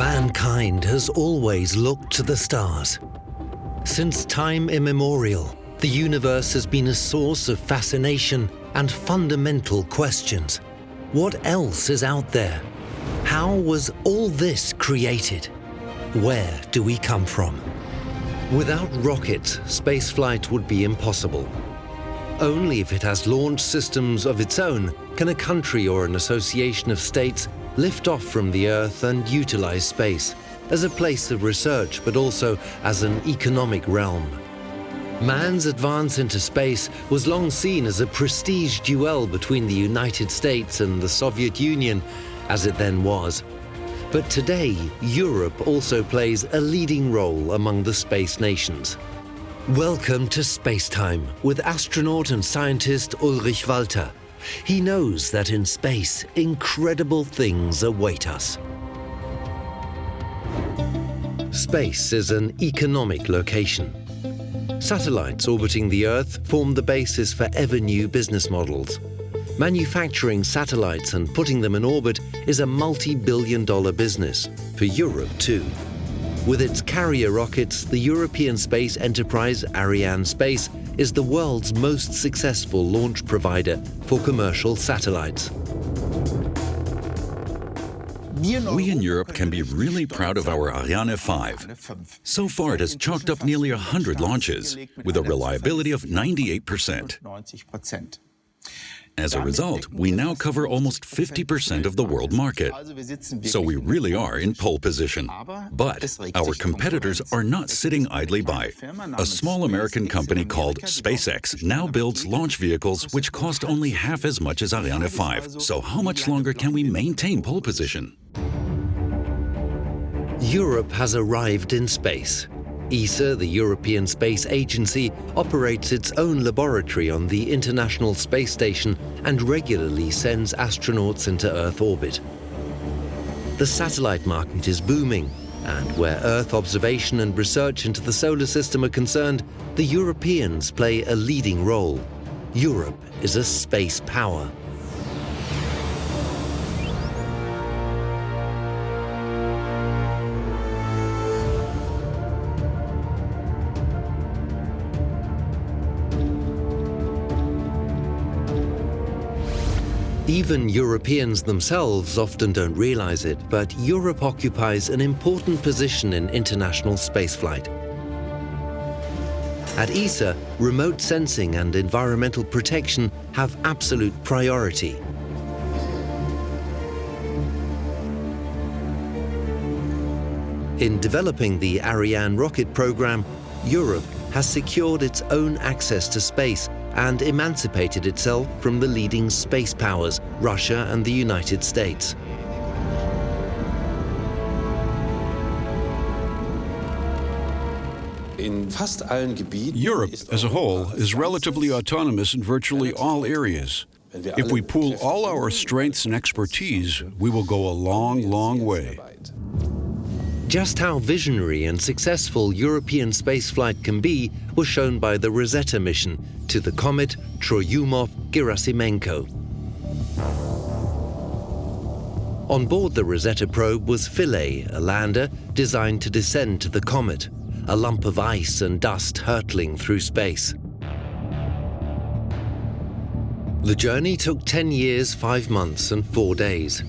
Mankind has always looked to the stars. Since time immemorial, the universe has been a source of fascination and fundamental questions. What else is out there? How was all this created? Where do we come from? Without rockets, spaceflight would be impossible. Only if it has launch systems of its own can a country or an association of states lift off from the Earth and utilize space as a place of research, but also as an economic realm. Man's advance into space was long seen as a prestige duel between the United States and the Soviet Union, as it then was. But today, Europe also plays a leading role among the space nations. Welcome to Spacetime with astronaut and scientist Ulrich Walter. He knows that in space, incredible things await us. Space is an economic location. Satellites orbiting the Earth form the basis for ever-new business models. Manufacturing satellites and putting them in orbit is a multi-billion-dollar business, for Europe too. With its carrier rockets, the European space enterprise Arianespace is the world's most successful launch provider for commercial satellites. We in Europe can be really proud of our Ariane 5. So far, it has chalked up nearly 100 launches, with a reliability of 98%. As a result, we now cover almost 50% of the world market. So we really are in pole position. But our competitors are not sitting idly by. A small American company called SpaceX now builds launch vehicles which cost only half as much as Ariane 5. So how much longer can we maintain pole position? Europe has arrived in space. ESA, the European Space Agency, operates its own laboratory on the International Space Station and regularly sends astronauts into Earth orbit. The satellite market is booming, and where Earth observation and research into the solar system are concerned, the Europeans play a leading role. Europe is a space power. Even Europeans themselves often don't realize it, but Europe occupies an important position in international spaceflight. At ESA, remote sensing and environmental protection have absolute priority. In developing the Ariane rocket program, Europe has secured its own access to space and emancipated itself from the leading space powers, Russia and the United States. Europe, as a whole, is relatively autonomous in virtually all areas. If we pool all our strengths and expertise, we will go a long, long way. Just how visionary and successful European spaceflight can be was shown by the Rosetta mission to the comet Churyumov-Gerasimenko. On board the Rosetta probe was Philae, a lander designed to descend to the comet, a lump of ice and dust hurtling through space. The journey took 10 years, 5 months and 4 days.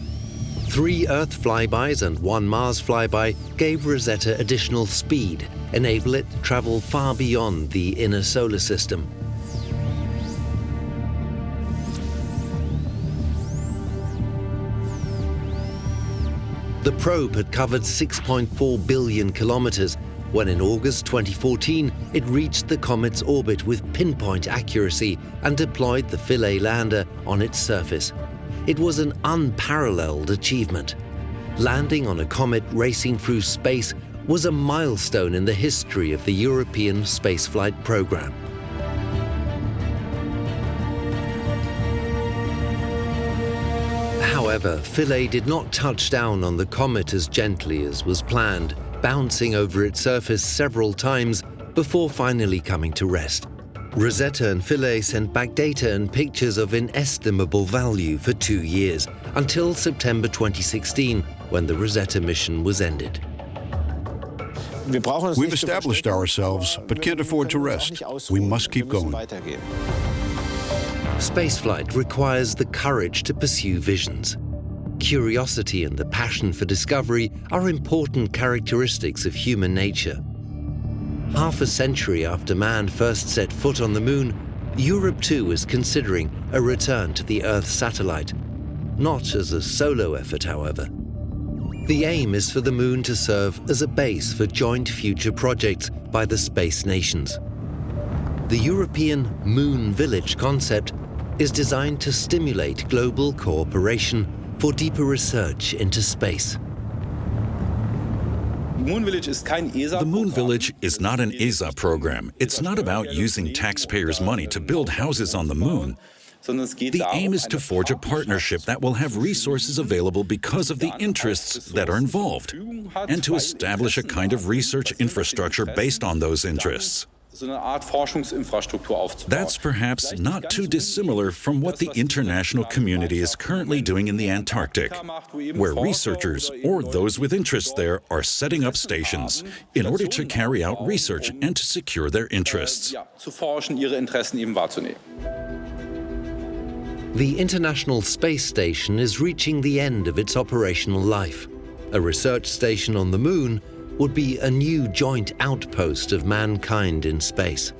3 Earth flybys and 1 Mars flyby gave Rosetta additional speed, enable it to travel far beyond the inner solar system. The probe had covered 6.4 billion kilometers when in August 2014 it reached the comet's orbit with pinpoint accuracy and deployed the Philae lander on its surface. It was an unparalleled achievement. Landing on a comet racing through space was a milestone in the history of the European spaceflight program. However, Philae did not touch down on the comet as gently as was planned, bouncing over its surface several times before finally coming to rest. Rosetta and Philae sent back data and pictures of inestimable value for 2 years, until September 2016, when the Rosetta mission was ended. We've established ourselves, but can't afford to rest. We must keep going. Spaceflight requires the courage to pursue visions. Curiosity and the passion for discovery are important characteristics of human nature. Half a century after man first set foot on the moon, Europe too is considering a return to the Earth satellite. Not as a solo effort, however. The aim is for the moon to serve as a base for joint future projects by the space nations. The European Moon Village concept is designed to stimulate global cooperation for deeper research into space. The Moon Village is not an ESA program. It's not about using taxpayers' money to build houses on the moon. The aim is to forge a partnership that will have resources available because of the interests that are involved, and to establish a kind of research infrastructure based on those interests. That's perhaps not too dissimilar from what the international community is currently doing in the Antarctic, where researchers, or those with interests there, are setting up stations in order to carry out research and to secure their interests. The International Space Station is reaching the end of its operational life. A research station on the moon would be a new joint outpost of mankind in space.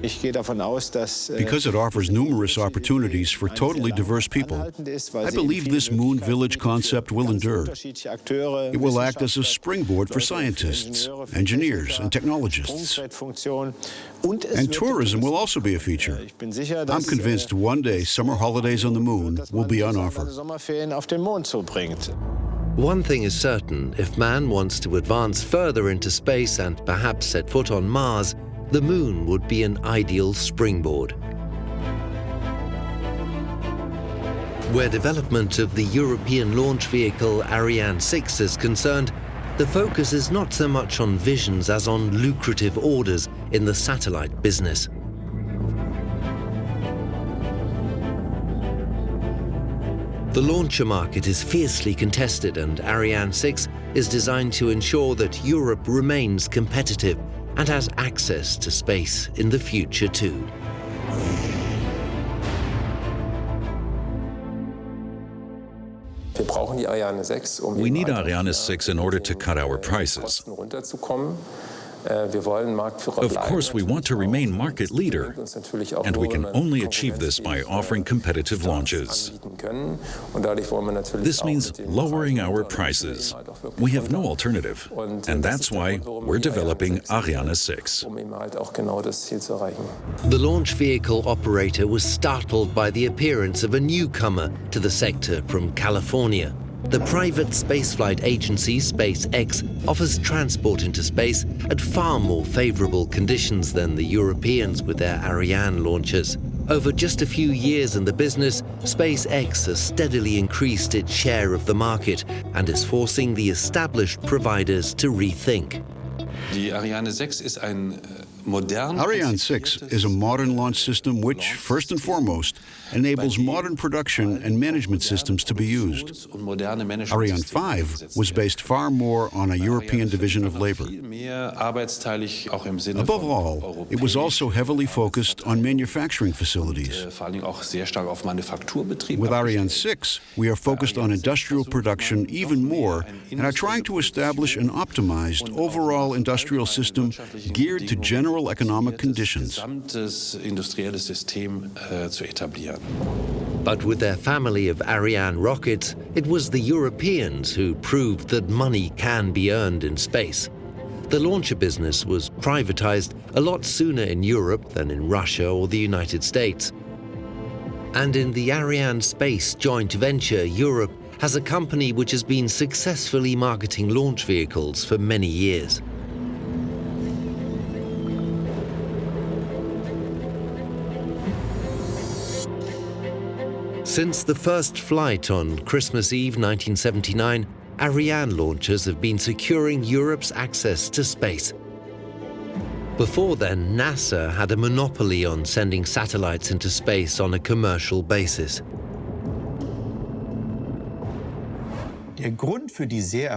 Because it offers numerous opportunities for totally diverse people, I believe this Moon Village concept will endure. It will act as a springboard for scientists, engineers, and technologists. And tourism will also be a feature. I'm convinced one day summer holidays on the moon will be on offer. One thing is certain: if man wants to advance further into space and perhaps set foot on Mars, the moon would be an ideal springboard. Where development of the European launch vehicle Ariane 6 is concerned, the focus is not so much on visions as on lucrative orders in the satellite business. The launcher market is fiercely contested, and Ariane 6 is designed to ensure that Europe remains competitive and has access to space in the future too. We need Ariane 6 in order to cut our prices. Of course, we want to remain market leader, and we can only achieve this by offering competitive launches. This means lowering our prices. We have no alternative, and that's why we're developing Ariane 6. The launch vehicle operator was startled by the appearance of a newcomer to the sector from California. The private spaceflight agency SpaceX offers transport into space at far more favorable conditions than the Europeans with their Ariane launchers. Over just a few years in the business, SpaceX has steadily increased its share of the market and is forcing the established providers to rethink. Ariane 6 is a modern launch system which, first and foremost, enables modern production and management systems to be used. Ariane 5 was based far more on a European division of labor. Above all, it was also heavily focused on manufacturing facilities. With Ariane 6, we are focused on industrial production even more and are trying to establish an optimized overall industrial system geared to general economic conditions. But with their family of Ariane rockets, it was the Europeans who proved that money can be earned in space. The launcher business was privatized a lot sooner in Europe than in Russia or the United States. And in the Arianespace joint venture, Europe has a company which has been successfully marketing launch vehicles for many years. Since the first flight on Christmas Eve 1979, Ariane launchers have been securing Europe's access to space. Before then, NASA had a monopoly on sending satellites into space on a commercial basis.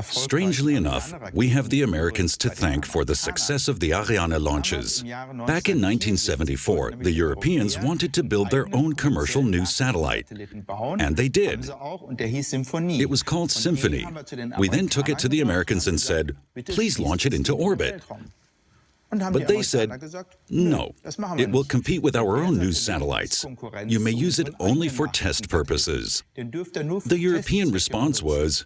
Strangely enough, we have the Americans to thank for the success of the Ariane launches. Back in 1974, the Europeans wanted to build their own commercial new satellite. And they did. It was called Symphony. We then took it to the Americans and said, please launch it into orbit. But they said, no, it will compete with our own news satellites. You may use it only for test purposes. The European response was,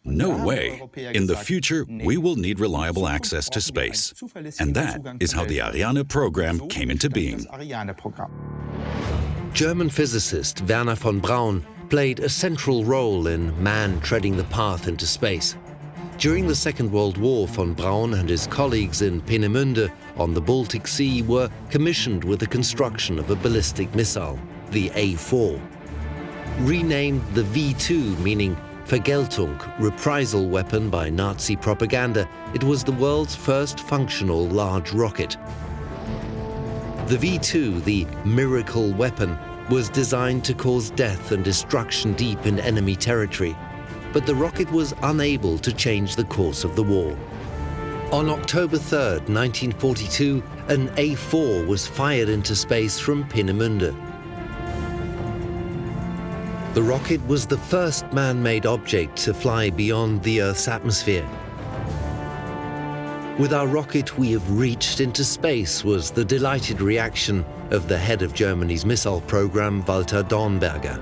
no way. In the future, we will need reliable access to space. And that is how the Ariane program came into being. German physicist Wernher von Braun played a central role in man treading the path into space. During the Second World War, von Braun and his colleagues in Peenemünde on the Baltic Sea were commissioned with the construction of a ballistic missile, the A4. Renamed the V2, meaning Vergeltung, reprisal weapon by Nazi propaganda, it was the world's first functional large rocket. The V2, the miracle weapon, was designed to cause death and destruction deep in enemy territory. But the rocket was unable to change the course of the war. On October 3, 1942, an A4 was fired into space from Peenemünde. The rocket was the first man-made object to fly beyond the Earth's atmosphere. With our rocket, we have reached into space, was the delighted reaction of the head of Germany's missile program, Walter Dornberger.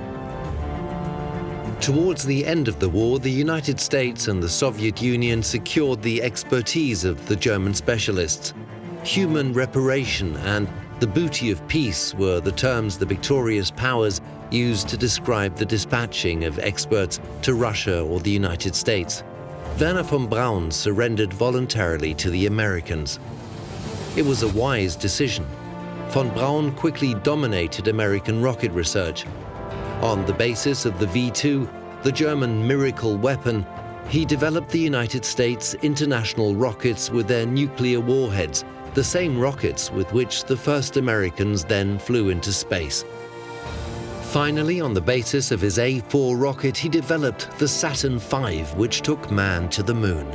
Towards the end of the war, the United States and the Soviet Union secured the expertise of the German specialists. Human reparation and the booty of peace were the terms the victorious powers used to describe the dispatching of experts to Russia or the United States. Wernher von Braun surrendered voluntarily to the Americans. It was a wise decision. Von Braun quickly dominated American rocket research. On the basis of the V2, the German miracle weapon, he developed the United States international rockets with their nuclear warheads, the same rockets with which the first Americans then flew into space. Finally, on the basis of his A4 rocket, he developed the Saturn V, which took man to the moon.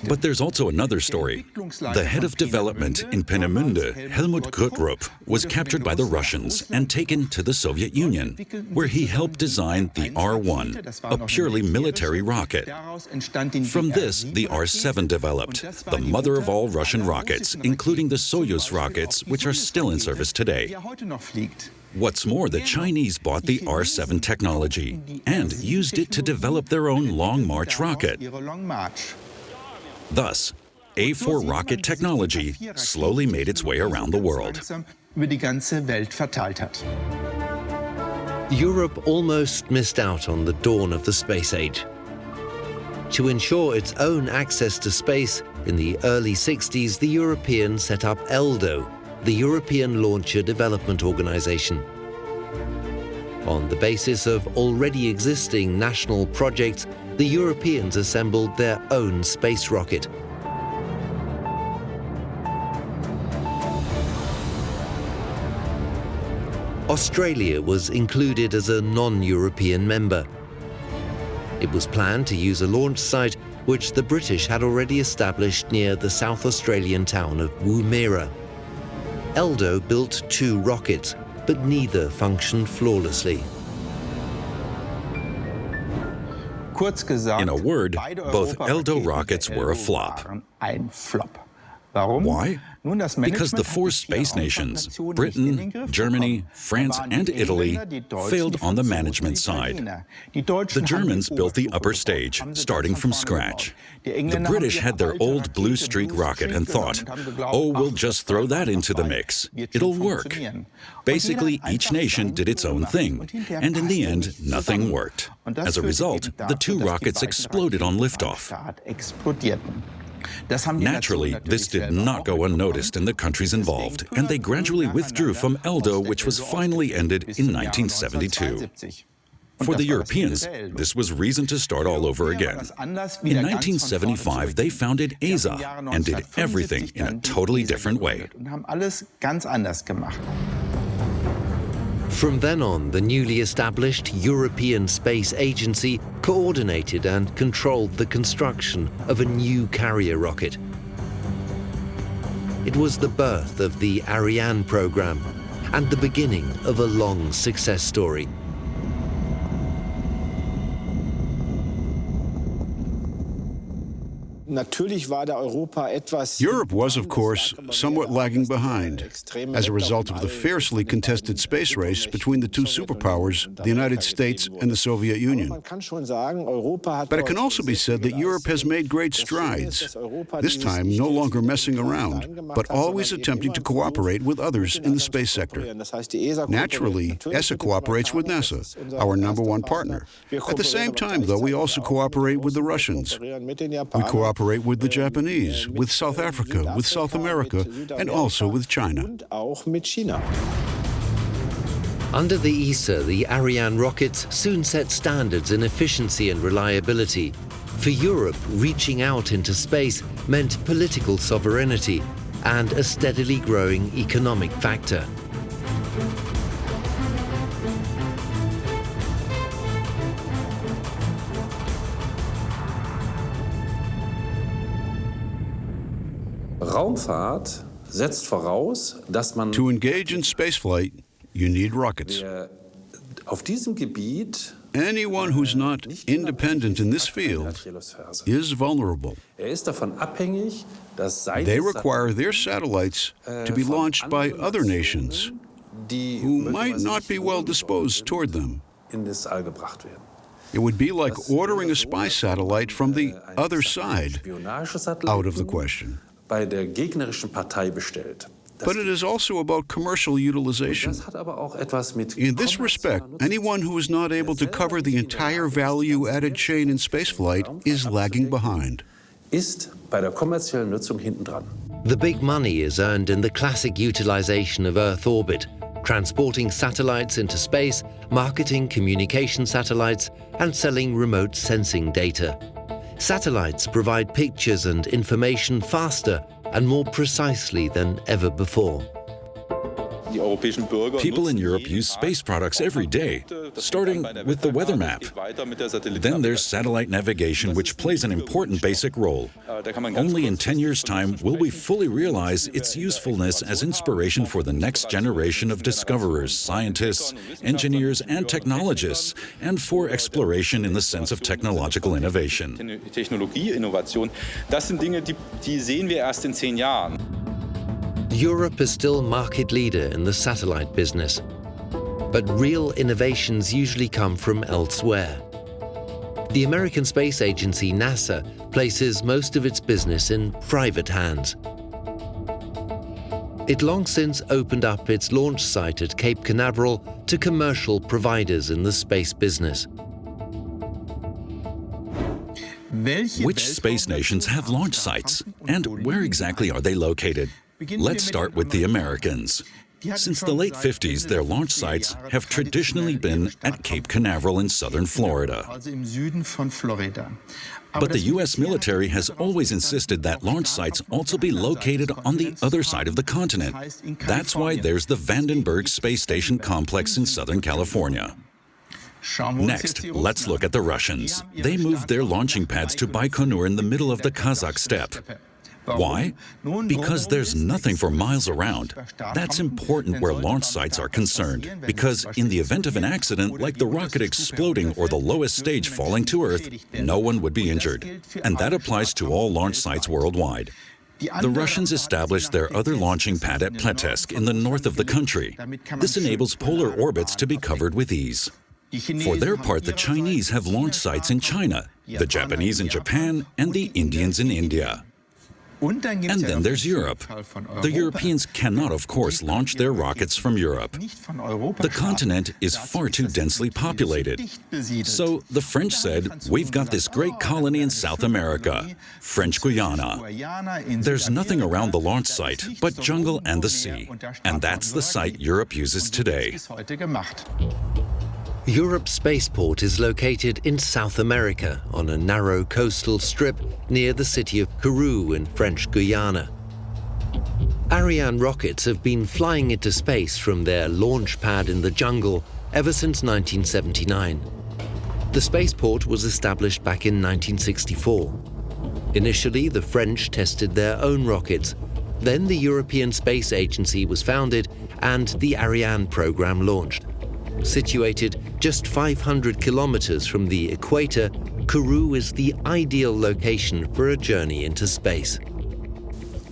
But there's also another story. The head of development in Peenemünde, Helmut Grüttrup, was captured by the Russians and taken to the Soviet Union, where he helped design the R-1, a purely military rocket. From this, the R-7 developed, the mother of all Russian rockets, including the Soyuz rockets, which are still in service today. What's more, the Chinese bought the R-7 technology and used it to develop their own Long March rocket. Thus, A4 rocket technology slowly made its way around the world. Europe almost missed out on the dawn of the space age. To ensure its own access to space, in the early 60s, the Europeans set up Eldo, the European Launcher Development Organization. On the basis of already existing national projects, the Europeans assembled their own space rocket. Australia was included as a non-European member. It was planned to use a launch site which the British had already established near the South Australian town of Woomera. Eldo built 2 rockets, but neither functioned flawlessly. In a word, both Eldo rockets were a flop. Why? Because the 4 space nations, Britain, Germany, France, and Italy, failed on the management side. The Germans built the upper stage, starting from scratch. The British had their old Blue Streak rocket and thought, oh, we'll just throw that into the mix. It'll work. Basically, each nation did its own thing, and in the end, nothing worked. As a result, the 2 rockets exploded on liftoff. Naturally, this did not go unnoticed in the countries involved, and they gradually withdrew from Eldo, which was finally ended in 1972. For the Europeans, this was reason to start all over again. In 1975, they founded ESA and did everything in a totally different way. From then on, the newly established European Space Agency coordinated and controlled the construction of a new carrier rocket. It was the birth of the Ariane program and the beginning of a long success story. Europe was, of course, somewhat lagging behind as a result of the fiercely contested space race between the two superpowers, the United States and the Soviet Union. But it can also be said that Europe has made great strides, this time no longer messing around, but always attempting to cooperate with others in the space sector. Naturally, ESA cooperates with NASA, our #1 partner. At the same time, though, we also cooperate with the Russians. We cooperate with the Japanese, with South Africa, with South America, and also with China. Under the ESA, the Ariane rockets soon set standards in efficiency and reliability. For Europe, reaching out into space meant political sovereignty and a steadily growing economic factor. Raumfahrt setzt voraus, dass man To engage in spaceflight, you need rockets. auf diesem Gebiet Anyone who's not independent in this field is vulnerable. ist davon abhängig, dass They require their satellites to be launched by other nations who might not be well disposed toward them. in das All gebracht werden. It would be like ordering a spy satellite from the other side out of the question. Bei der gegnerischen Partei bestellt. But it is also about commercial utilization. Das hat aber auch etwas mit In this respect, anyone who is not able to cover the entire value-added chain in spaceflight is lagging behind. Ist bei der kommerziellen Nutzung hinten dran. The big money is earned in the classic utilization of Earth orbit, transporting satellites into space, marketing communication satellites, and selling remote sensing data. Satellites provide pictures and information faster and more precisely than ever before. People in Europe use space products every day, starting with the weather map. Then there's satellite navigation, which plays an important basic role. Only in 10 years' time will we fully realize its usefulness as inspiration for the next generation of discoverers, scientists, engineers, and technologists, and for exploration in the sense of technological innovation. Das sind Dinge, die sehen wir erst in 10 Jahren. Europe is still market leader in the satellite business, but real innovations usually come from elsewhere. The American Space Agency, NASA, places most of its business in private hands. It long since opened up its launch site at Cape Canaveral to commercial providers in the space business. Which space nations have launch sites, and where exactly are they located? Let's start with the Americans. Since the late 50s, their launch sites have traditionally been at Cape Canaveral in southern Florida. But the U.S. military has always insisted that launch sites also be located on the other side of the continent. That's why there's the Vandenberg Space Station complex in Southern California. Next, let's look at the Russians. They moved their launching pads to Baikonur in the middle of the Kazakh steppe. Why? Because there's nothing for miles around. That's important where launch sites are concerned, because in the event of an accident, like the rocket exploding or the lowest stage falling to Earth, no one would be injured. And that applies to all launch sites worldwide. The Russians established their other launching pad at Plesetsk in the north of the country. This enables polar orbits to be covered with ease. For their part, the Chinese have launch sites in China, the Japanese in Japan, and the Indians in India. And then there's Europe. The Europeans cannot, of course, launch their rockets from Europe. The continent is far too densely populated. So the French said, we've got this great colony in South America, French Guiana. There's nothing around the launch site but jungle and the sea. And that's the site Europe uses today. Europe's spaceport is located in South America on a narrow coastal strip near the city of Kourou in French Guiana. Ariane rockets have been flying into space from their launch pad in the jungle ever since 1979. The spaceport was established back in 1964. Initially, the French tested their own rockets. Then the European Space Agency was founded and the Ariane program launched. Situated just 500 kilometers from the equator, Kourou is the ideal location for a journey into space.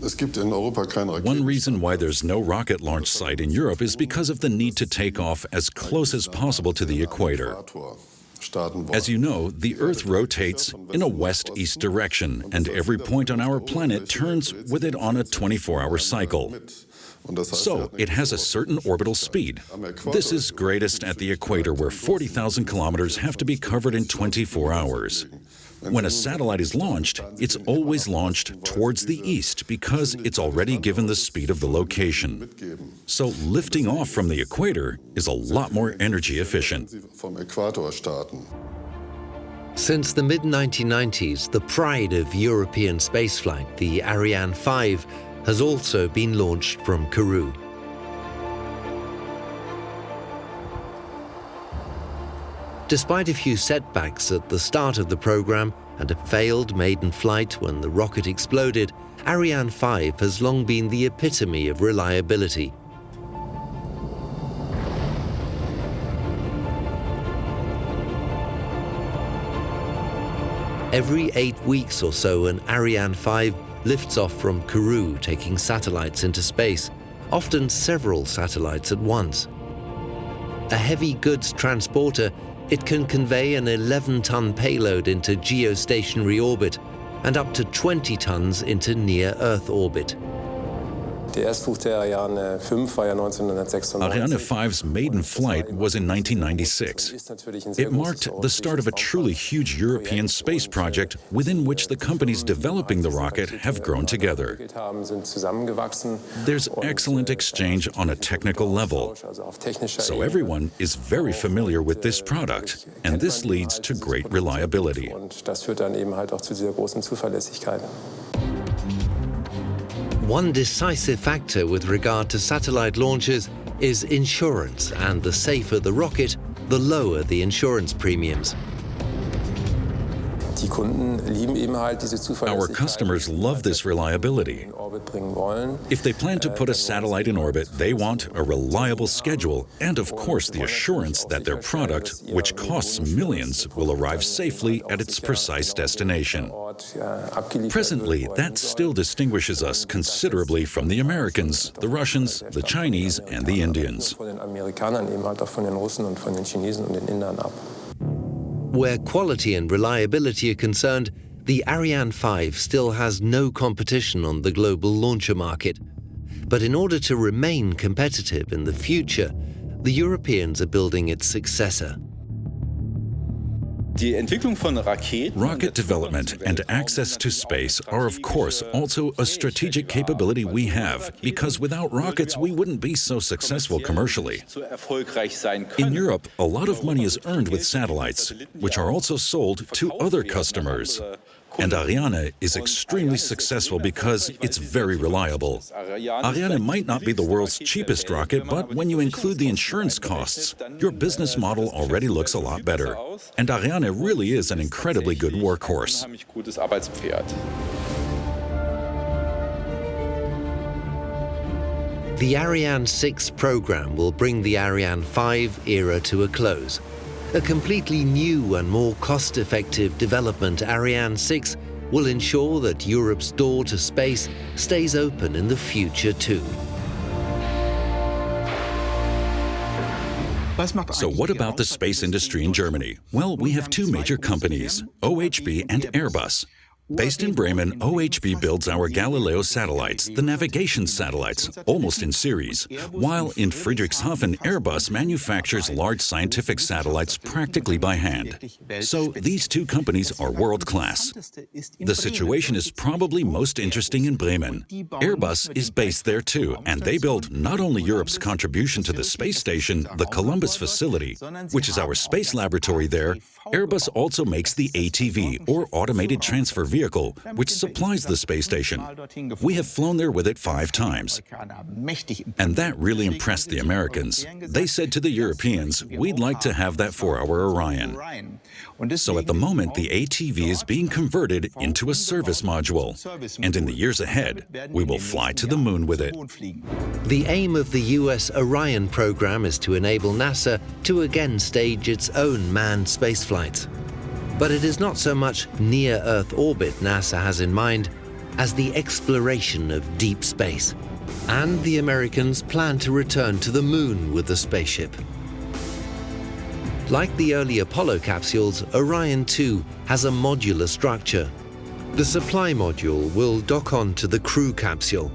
One reason why there's no rocket launch site in Europe is because of the need to take off as close as possible to the equator. As you know, the Earth rotates in a west-east direction, and every point on our planet turns with it on a 24-hour cycle. So it has a certain orbital speed. This is greatest at the equator, where 40,000 kilometers have to be covered in 24 hours. When a satellite is launched, it's always launched towards the east because it's already given the speed of the location. So lifting off from the equator is a lot more energy efficient. Since the mid-1990s, the pride of European spaceflight, the Ariane 5, has also been launched from Kourou. Despite a few setbacks at the start of the program and a failed maiden flight when the rocket exploded, Ariane 5 has long been the epitome of reliability. Every 8 weeks or so, an Ariane 5 lifts off from Kourou, taking satellites into space, often several satellites at once. A heavy goods transporter, it can convey an 11-ton payload into geostationary orbit and up to 20 tons into near-Earth orbit. Ariane 5's maiden flight was in 1996. It marked the start of a truly huge European space project within which the companies developing the rocket have grown together. There's excellent exchange on a technical level, so everyone is very familiar with this product, and this leads to great reliability. One decisive factor with regard to satellite launches is insurance, and the safer the rocket, the lower the insurance premiums. Our customers love this reliability. If they plan to put a satellite in orbit, they want a reliable schedule and, of course, the assurance that their product, which costs millions, will arrive safely at its precise destination. Presently, that still distinguishes us considerably from the Americans, the Russians, the Chinese, and the Indians. Where quality and reliability are concerned, the Ariane 5 still has no competition on the global launcher market. But in order to remain competitive in the future, the Europeans are building its successor. Rocket development and access to space are, of course, also a strategic capability we have, because without rockets we wouldn't be so successful commercially. In Europe, a lot of money is earned with satellites, which are also sold to other customers. And Ariane is extremely successful because it's very reliable. Ariane might not be the world's cheapest rocket, but when you include the insurance costs, your business model already looks a lot better. And Ariane really is an incredibly good workhorse. The Ariane 6 program will bring the Ariane 5 era to a close. A completely new and more cost-effective development, Ariane 6, will ensure that Europe's door to space stays open in the future too. So what about the space industry in Germany? Well, we have two major companies, OHB and Airbus. Based in Bremen, OHB builds our Galileo satellites, the navigation satellites, almost in series, while in Friedrichshafen, Airbus manufactures large scientific satellites practically by hand. So these two companies are world-class. The situation is probably most interesting in Bremen. Airbus is based there too, and they build not only Europe's contribution to the space station, the Columbus facility, which is our space laboratory there. Airbus also makes the ATV, or automated transfer vehicle, which supplies the space station. We have flown there with it 5 times. And that really impressed the Americans. They said to the Europeans, we'd like to have that for our Orion. So at the moment, the ATV is being converted into a service module. And in the years ahead, we will fly to the moon with it. The aim of the US Orion program is to enable NASA to again stage its own manned spaceflights. But it is not so much near-Earth orbit NASA has in mind as the exploration of deep space. And the Americans plan to return to the moon with the spaceship. Like the early Apollo capsules, Orion 2 has a modular structure. The supply module will dock onto the crew capsule,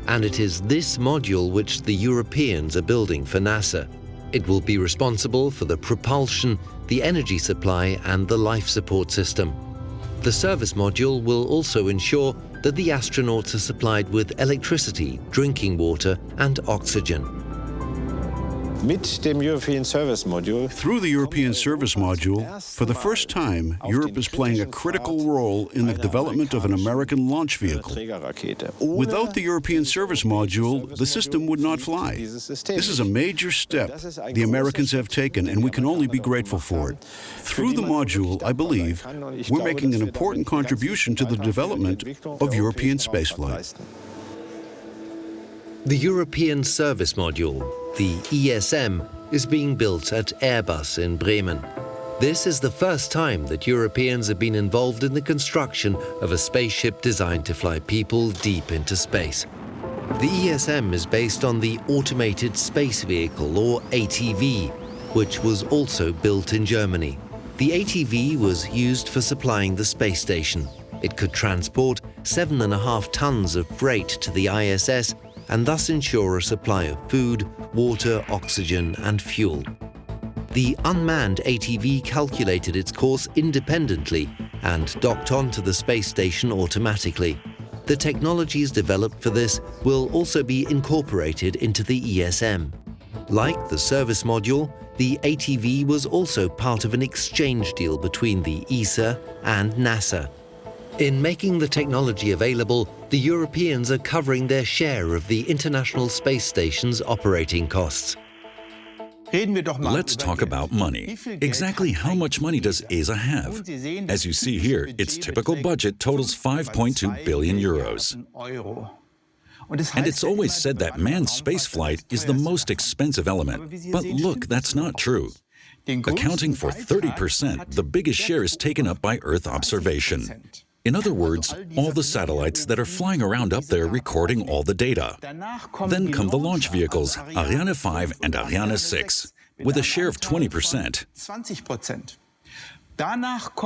and it is this module which the Europeans are building for NASA. It will be responsible for the propulsion, the energy supply, and the life support system. The service module will also ensure that the astronauts are supplied with electricity, drinking water, and oxygen. Through the European Service Module, for the first time, Europe is playing a critical role in the development of an American launch vehicle. Without the European Service Module, the system would not fly. This is a major step the Americans have taken, and we can only be grateful for it. Through the module, I believe, we're making an important contribution to the development of European spaceflight. The European Service Module, the ESM, is being built at Airbus in Bremen. This is the first time that Europeans have been involved in the construction of a spaceship designed to fly people deep into space. The ESM is based on the Automated Space Vehicle, or ATV, which was also built in Germany. The ATV was used for supplying the space station. It could transport 7.5 tons of freight to the ISS and thus ensure a supply of food, water, oxygen, and fuel. The unmanned ATV calculated its course independently and docked onto the space station automatically. The technologies developed for this will also be incorporated into the ESM. Like the service module, the ATV was also part of an exchange deal between the ESA and NASA. In making the technology available, the Europeans are covering their share of the International Space Station's operating costs. Let's talk about money. Exactly how much money does ESA have? As you see here, its typical budget totals 5.2 billion euros. And it's always said that manned spaceflight is the most expensive element. But look, that's not true. Accounting for 30%, the biggest share is taken up by Earth observation. In other words, all the satellites that are flying around up there recording all the data. Then come the launch vehicles, Ariane 5 and Ariane 6, with a share of 20%.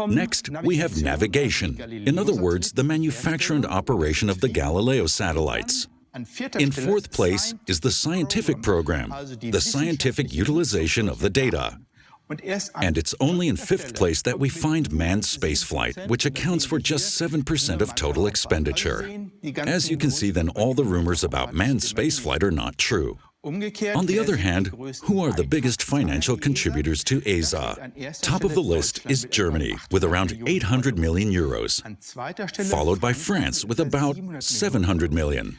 Next, we have navigation. In other words, the manufacture and operation of the Galileo satellites. In fourth place is the scientific program, the scientific utilization of the data. And it's only in fifth place that we find manned spaceflight, which accounts for just 7% of total expenditure. As you can see, then all the rumors about manned spaceflight are not true. On the other hand, who are the biggest financial contributors to ESA? Top of the list is Germany, with around 800 million euros, followed by France with about 700 million.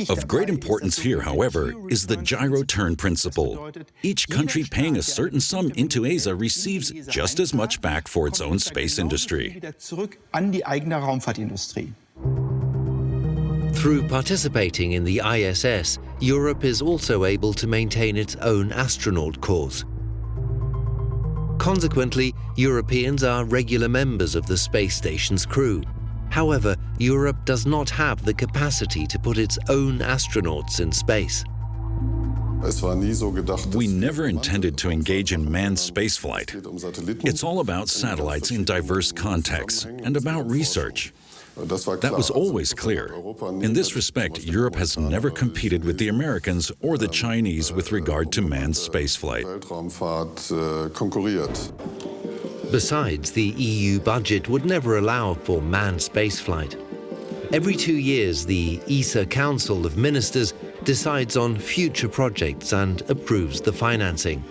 Of great importance here, however, is the gyro turn principle. Each country paying a certain sum into ESA receives just as much back for its own space industry. Through participating in the ISS, Europe is also able to maintain its own astronaut corps. Consequently, Europeans are regular members of the space station's crew. However, Europe does not have the capacity to put its own astronauts in space. We never intended to engage in manned spaceflight. It's all about satellites in diverse contexts and about research. That was always clear. In this respect, Europe has never competed with the Americans or the Chinese with regard to manned spaceflight. Besides, the EU budget would never allow for manned spaceflight. Every 2 years, the ESA Council of Ministers decides on future projects and approves the financing.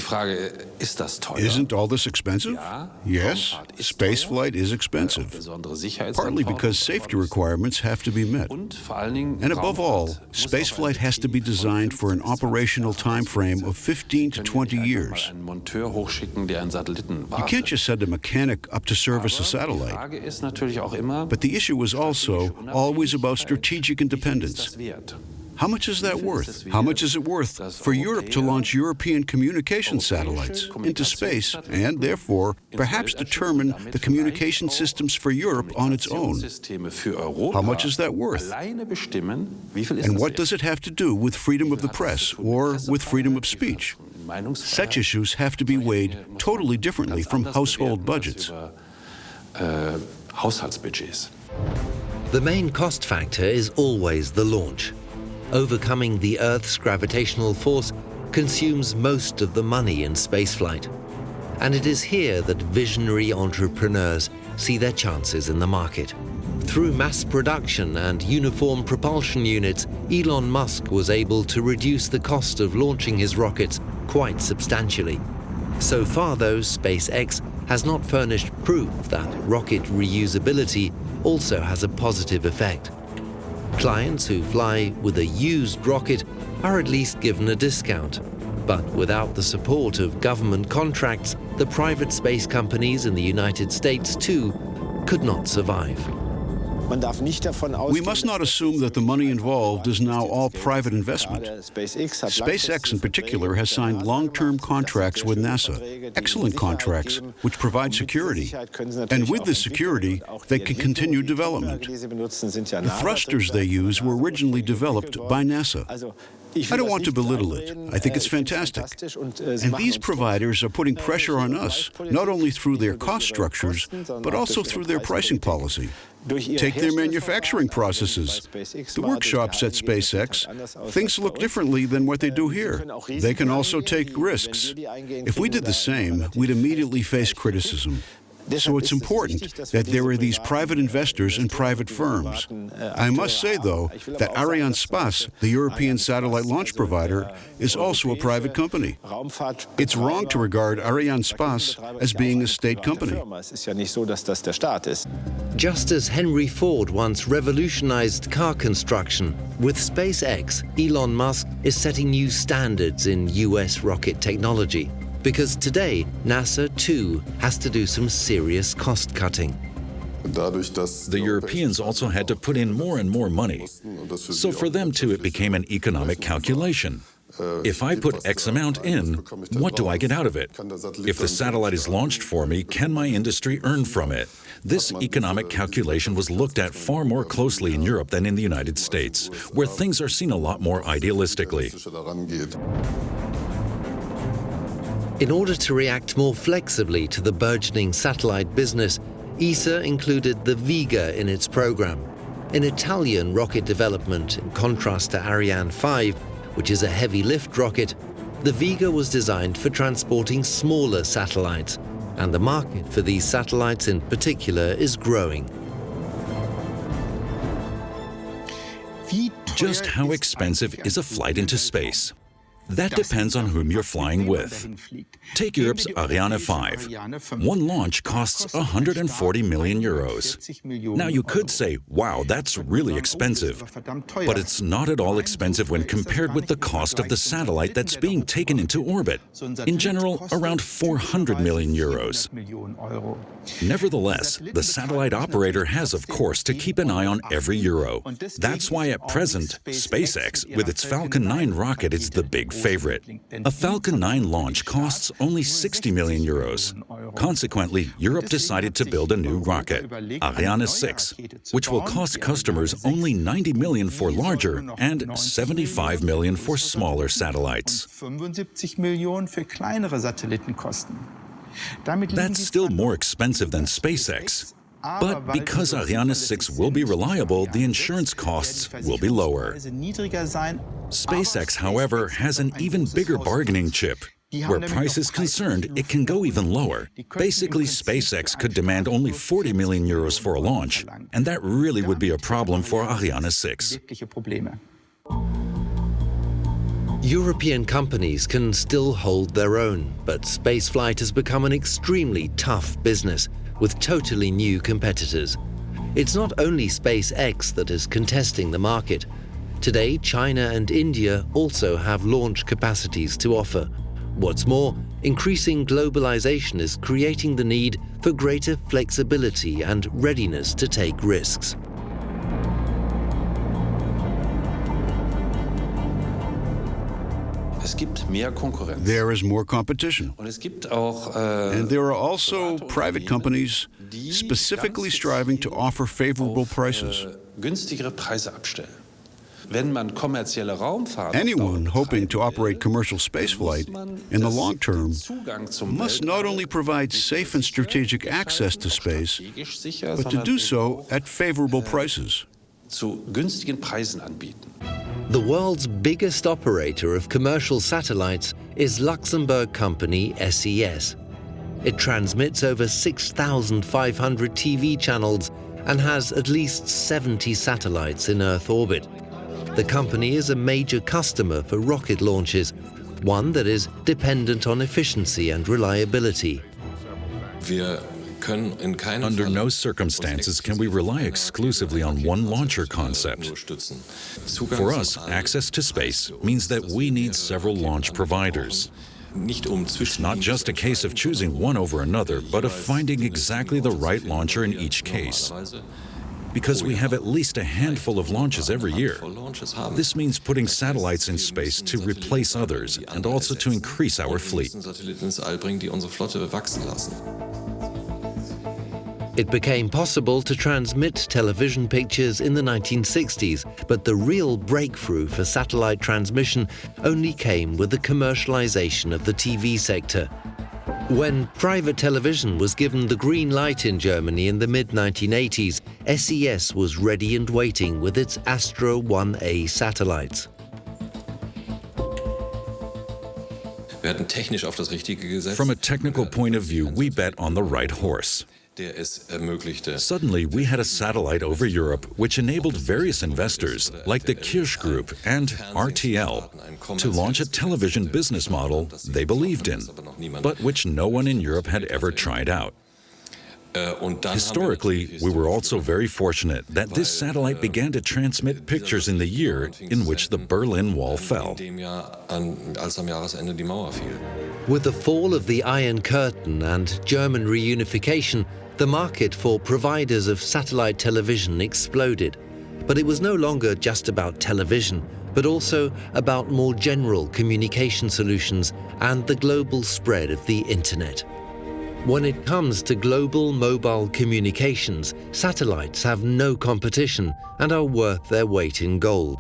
Frage, ist das teuer? Isn't all this expensive? Yes, spaceflight is expensive, partly because safety requirements have to be met. And above all, spaceflight has to be designed for an operational time frame of 15 to 20 years. You can't just send a mechanic up to service a satellite. But the issue is also always about strategic independence. How much is that worth? How much is it worth for Europe to launch European communication satellites into space and, therefore, perhaps determine the communication systems for Europe on its own? How much is that worth? And what does it have to do with freedom of the press or with freedom of speech? Such issues have to be weighed totally differently from household budgets. The main cost factor is always the launch. Overcoming the Earth's gravitational force consumes most of the money in spaceflight. And it is here that visionary entrepreneurs see their chances in the market. Through mass production and uniform propulsion units, Elon Musk was able to reduce the cost of launching his rockets quite substantially. So far, though, SpaceX has not furnished proof that rocket reusability also has a positive effect. Clients who fly with a used rocket are at least given a discount. But without the support of government contracts, the private space companies in the United States, too, could not survive. We must not assume that the money involved is now all private investment. SpaceX in particular has signed long-term contracts with NASA, excellent contracts, which provide security. And with this security, they can continue development. The thrusters they use were originally developed by NASA. I don't want to belittle it. I think it's fantastic. And these providers are putting pressure on us, not only through their cost structures, but also through their pricing policy. Take their manufacturing processes. The workshops at SpaceX, things look differently than what they do here. They can also take risks. If we did the same, we'd immediately face criticism. So it's important that there are these private investors and private firms. I must say, though, that Arianespace, the European satellite launch provider, is also a private company. It's wrong to regard Arianespace as being a state company. Just as Henry Ford once revolutionized car construction, with SpaceX, Elon Musk is setting new standards in US rocket technology. Because today, NASA, too, has to do some serious cost-cutting. The Europeans also had to put in more and more money. So for them, too, it became an economic calculation. If I put X amount in, what do I get out of it? If the satellite is launched for me, can my industry earn from it? This economic calculation was looked at far more closely in Europe than in the United States, where things are seen a lot more idealistically. In order to react more flexibly to the burgeoning satellite business, ESA included the Vega in its program. An Italian rocket development, in contrast to Ariane V, which is a heavy-lift rocket, the Vega was designed for transporting smaller satellites, and the market for these satellites in particular is growing. Just how expensive is a flight into space? That depends on whom you're flying with. Take Europe's Ariane V. One launch costs 140 million euros. Now you could say, wow, that's really expensive. But it's not at all expensive when compared with the cost of the satellite that's being taken into orbit. In general, around 400 million euros. Nevertheless, the satellite operator has, of course, to keep an eye on every euro. That's why at present, SpaceX, with its Falcon 9 rocket, is the big favorite. A Falcon 9 launch costs only 60 million euros. Consequently, Europe decided to build a new rocket, Ariane VI, which will cost customers only 90 million for larger and 75 million for smaller satellites. That's still more expensive than SpaceX. But because Ariane 6 will be reliable, the insurance costs will be lower. SpaceX, however, has an even bigger bargaining chip. Where price is concerned, it can go even lower. Basically, SpaceX could demand only 40 million euros for a launch, and that really would be a problem for Ariane 6. European companies can still hold their own, but spaceflight has become an extremely tough business with totally new competitors. It's not only SpaceX that is contesting the market. Today, China and India also have launch capacities to offer. What's more, increasing globalization is creating the need for greater flexibility and readiness to take risks. There is more competition. And there are also private companies specifically striving to offer favorable prices. Anyone hoping to operate commercial spaceflight in the long term must not only provide safe and strategic access to space, but to do so at favorable prices. The world's biggest operator of commercial satellites is Luxembourg company SES. It transmits over 6,500 TV channels and has at least 70 satellites in Earth orbit. The company is a major customer for rocket launches, one that is dependent on efficiency and reliability. Under no circumstances can we rely exclusively on one launcher concept. For us, access to space means that we need several launch providers. It's not just a case of choosing one over another, but of finding exactly the right launcher in each case. Because we have at least a handful of launches every year. This means putting satellites in space to replace others and also to increase our fleet. It became possible to transmit television pictures in the 1960s, but the real breakthrough for satellite transmission only came with the commercialization of the TV sector. When private television was given the green light in Germany in the mid-1980s, SES was ready and waiting with its Astro 1A satellites. From a technical point of view, we bet on the right horse. Suddenly, we had a satellite over Europe which enabled various investors, like the Kirsch Group and RTL, to launch a television business model they believed in, but which no one in Europe had ever tried out. Historically, we were also very fortunate that this satellite began to transmit pictures in the year in which the Berlin Wall fell. With the fall of the Iron Curtain and German reunification, the market for providers of satellite television exploded. But it was no longer just about television, but also about more general communication solutions and the global spread of the internet. When it comes to global mobile communications, satellites have no competition and are worth their weight in gold,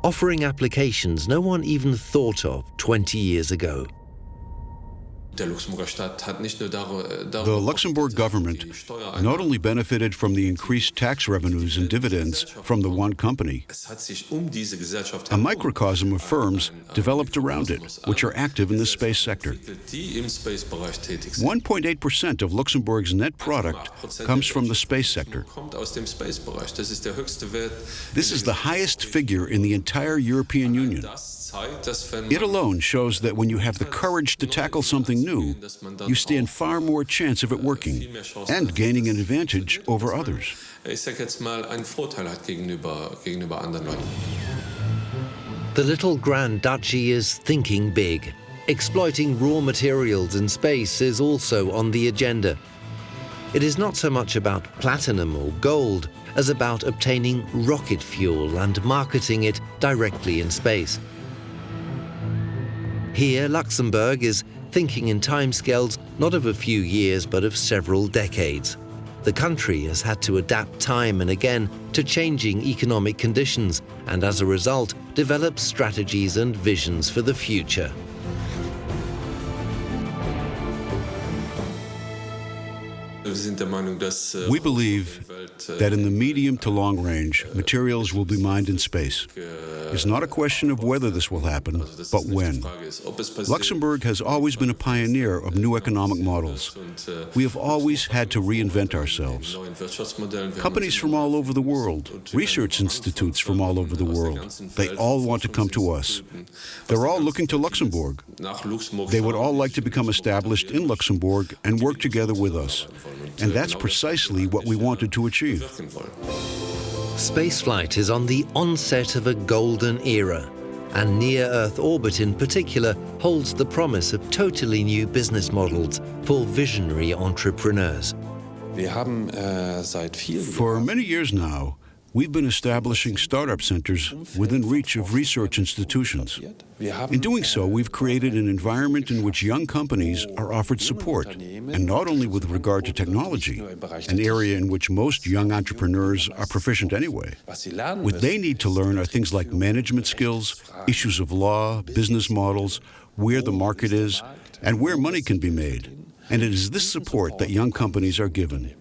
offering applications no one even thought of 20 years ago. The Luxembourg government not only benefited from the increased tax revenues and dividends from the one company, a microcosm of firms developed around it, which are active in the space sector. 1.8% of Luxembourg's net product comes from the space sector. This is the highest figure in the entire European Union. It alone shows that when you have the courage to tackle something new, you stand far more chance of it working and gaining an advantage over others. The little Grand Duchy is thinking big. Exploiting raw materials in space is also on the agenda. It is not so much about platinum or gold as about obtaining rocket fuel and marketing it directly in space. Here, Luxembourg is thinking in timescales not of a few years but of several decades. The country has had to adapt time and again to changing economic conditions and as a result develop strategies and visions for the future. We believe that in the medium to long range, materials will be mined in space. It's not a question of whether this will happen, but when. Luxembourg has always been a pioneer of new economic models. We have always had to reinvent ourselves. Companies from all over the world, research institutes from all over the world, they all want to come to us. They're all looking to Luxembourg. They would all like to become established in Luxembourg and work together with us. And that's precisely what we wanted to achieve. Spaceflight is on the onset of a golden era, and near-Earth orbit in particular holds the promise of totally new business models for visionary entrepreneurs. For many years now, we've been establishing startup centers within reach of research institutions. In doing so, we've created an environment in which young companies are offered support, and not only with regard to technology, an area in which most young entrepreneurs are proficient anyway. What they need to learn are things like management skills, issues of law, business models, where the market is, and where money can be made. And it is this support that young companies are given.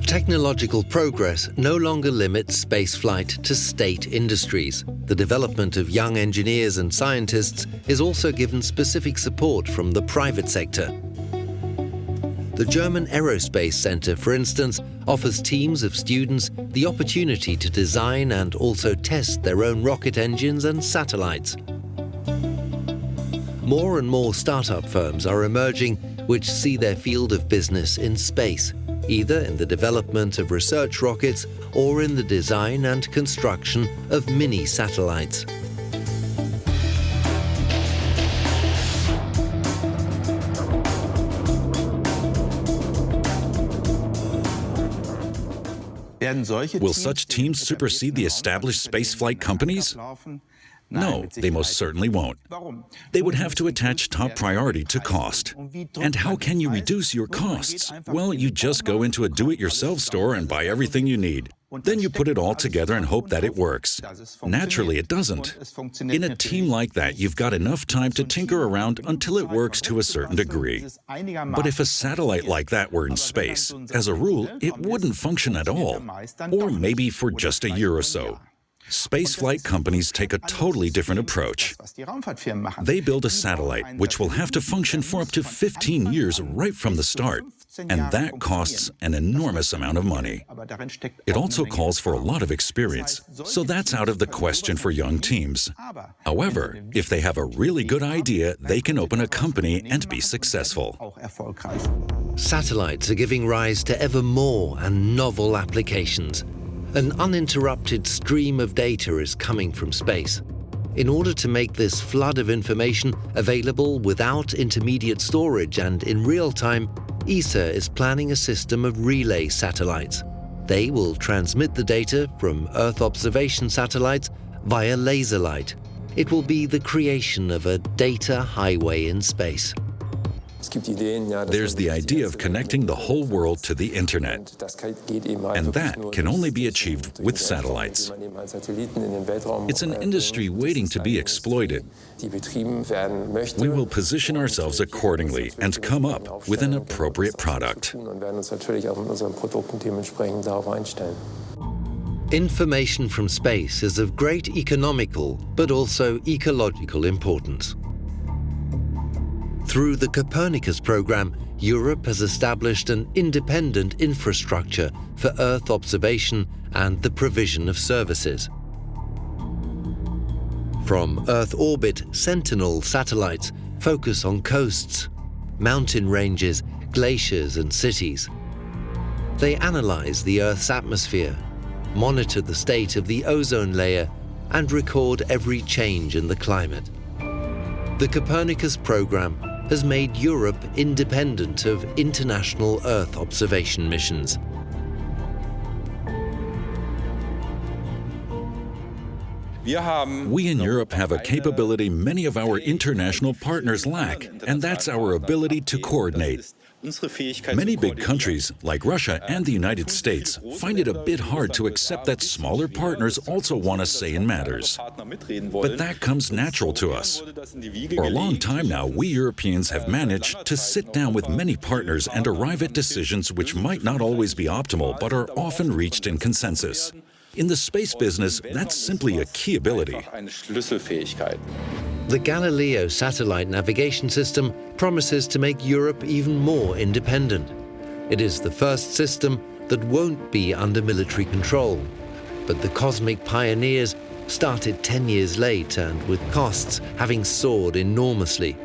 Technological progress no longer limits spaceflight to state industries. The development of young engineers and scientists is also given specific support from the private sector. The German Aerospace Center, for instance, offers teams of students the opportunity to design and also test their own rocket engines and satellites. More and more startup firms are emerging which see their field of business in space, either in the development of research rockets or in the design and construction of mini satellites. Will such teams supersede the established spaceflight companies? No, they most certainly won't. They would have to attach top priority to cost. And how can you reduce your costs? Well, you just go into a do-it-yourself store and buy everything you need. Then you put it all together and hope that it works. Naturally, it doesn't. In a team like that, you've got enough time to tinker around until it works to a certain degree. But if a satellite like that were in space, as a rule, it wouldn't function at all, or maybe for just a year or so. Spaceflight companies take a totally different approach. They build a satellite which will have to function for up to 15 years right from the start, and that costs an enormous amount of money. It also calls for a lot of experience, so that's out of the question for young teams. However, if they have a really good idea, they can open a company and be successful. Satellites are giving rise to ever more and novel applications. An uninterrupted stream of data is coming from space. In order to make this flood of information available without intermediate storage and in real time, ESA is planning a system of relay satellites. They will transmit the data from Earth observation satellites via laser light. It will be the creation of a data highway in space. There's the idea of connecting the whole world to the internet, and that can only be achieved with satellites. It's an industry waiting to be exploited. We will position ourselves accordingly and come up with an appropriate product. Information from space is of great economical but also ecological importance. Through the Copernicus program, Europe has established an independent infrastructure for Earth observation and the provision of services. From Earth orbit, Sentinel satellites focus on coasts, mountain ranges, glaciers and cities. They analyze the Earth's atmosphere, monitor the state of the ozone layer, and record every change in the climate. The Copernicus program has made Europe independent of international Earth observation missions. We in Europe have a capability many of our international partners lack, and that's our ability to coordinate. Many big countries, like Russia and the United States, find it a bit hard to accept that smaller partners also want a say in matters. But that comes natural to us. For a long time now, we Europeans have managed to sit down with many partners and arrive at decisions which might not always be optimal, but are often reached in consensus. In the space business, that's simply a key ability. The Galileo satellite navigation system promises to make Europe even more independent. It is the first system that won't be under military control. But the cosmic pioneers started 10 years late and with costs having soared enormously.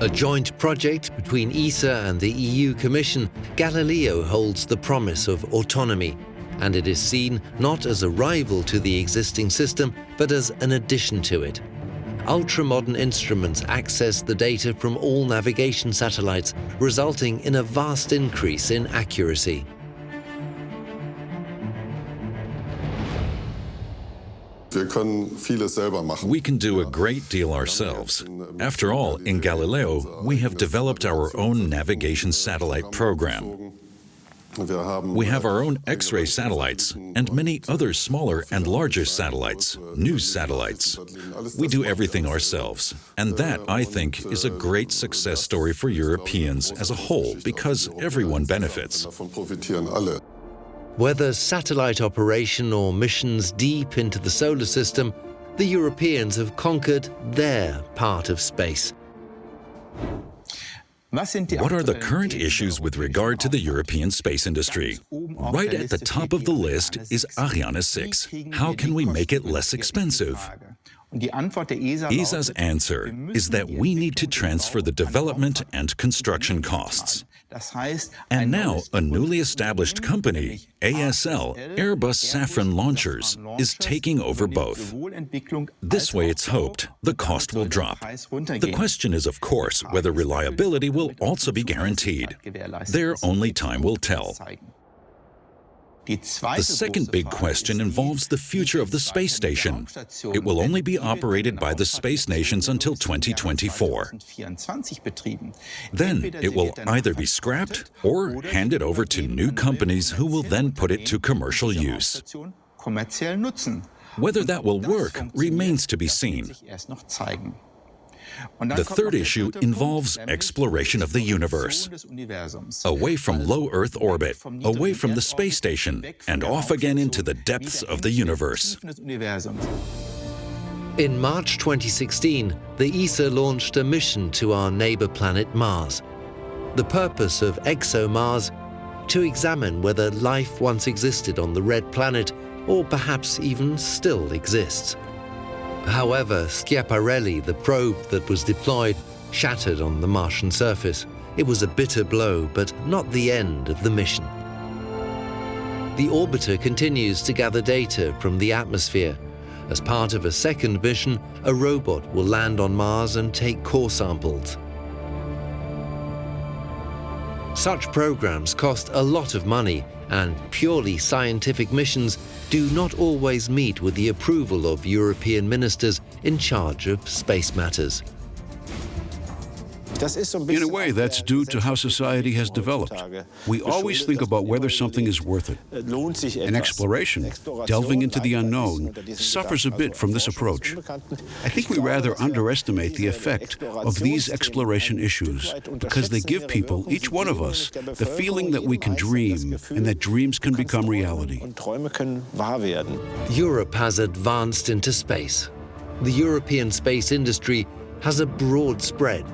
A joint project between ESA and the EU Commission, Galileo holds the promise of autonomy, and it is seen not as a rival to the existing system, but as an addition to it. Ultra-modern instruments access the data from all navigation satellites, resulting in a vast increase in accuracy. We can do a great deal ourselves. After all, in Galileo, we have developed our own navigation satellite program. We have our own X-ray satellites and many other smaller and larger satellites, news satellites. We do everything ourselves, and that, I think, is a great success story for Europeans as a whole, because everyone benefits. Whether satellite operation or missions deep into the solar system, the Europeans have conquered their part of space. What are the current issues with regard to the European space industry? Right at the top of the list is Ariane VI. How can we make it less expensive? ESA's answer is that we need to transfer the development and construction costs. And now, a newly established company, ASL, Airbus Safran Launchers, is taking over both. This way, it's hoped, the cost will drop. The question is, of course, whether reliability will also be guaranteed. There, only time will tell. The second big question involves the future of the space station. It will only be operated by the space nations until 2024. Then it will either be scrapped or handed over to new companies who will then put it to commercial use. Whether that will work remains to be seen. The third issue involves exploration of the universe. Away from low Earth orbit, away from the space station, and off again into the depths of the universe. In March 2016, the ESA launched a mission to our neighbor planet Mars. The purpose of ExoMars: to examine whether life once existed on the red planet, or perhaps even still exists. However, Schiaparelli, the probe that was deployed, shattered on the Martian surface. It was a bitter blow, but not the end of the mission. The orbiter continues to gather data from the atmosphere. As part of a second mission, a robot will land on Mars and take core samples. Such programs cost a lot of money, and purely scientific missions do not always meet with the approval of European ministers in charge of space matters. In a way, that's due to how society has developed. We always think about whether something is worth it. And exploration, delving into the unknown, suffers a bit from this approach. I think we rather underestimate the effect of these exploration issues, because they give people, each one of us, the feeling that we can dream and that dreams can become reality. Europe has advanced into space. The European space industry has a broad spread.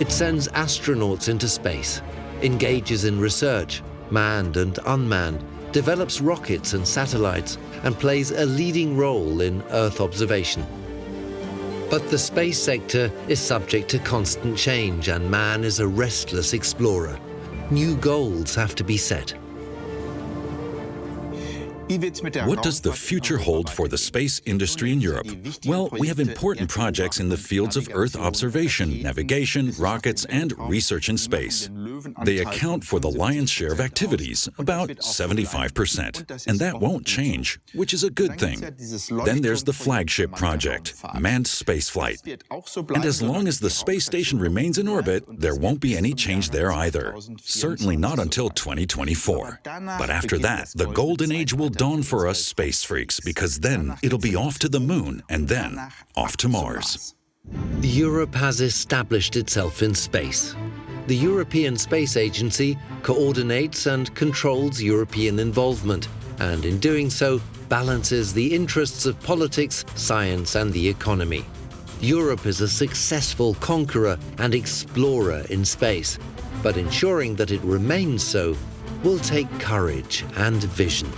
It sends astronauts into space, engages in research, manned and unmanned, develops rockets and satellites, and plays a leading role in Earth observation. But the space sector is subject to constant change, and man is a restless explorer. New goals have to be set. What does the future hold for the space industry in Europe? Well, we have important projects in the fields of Earth observation, navigation, rockets, and research in space. They account for the lion's share of activities, about 75%, and that won't change, which is a good thing. Then there's the flagship project, manned spaceflight. And as long as the space station remains in orbit, there won't be any change there either. Certainly not until 2024. But after that, the golden age will dawn for us space freaks, because then it'll be off to the moon and then off to Mars. Europe has established itself in space. The European Space Agency coordinates and controls European involvement, and in doing so, balances the interests of politics, science, and the economy. Europe is a successful conqueror and explorer in space, but ensuring that it remains so will take courage and vision.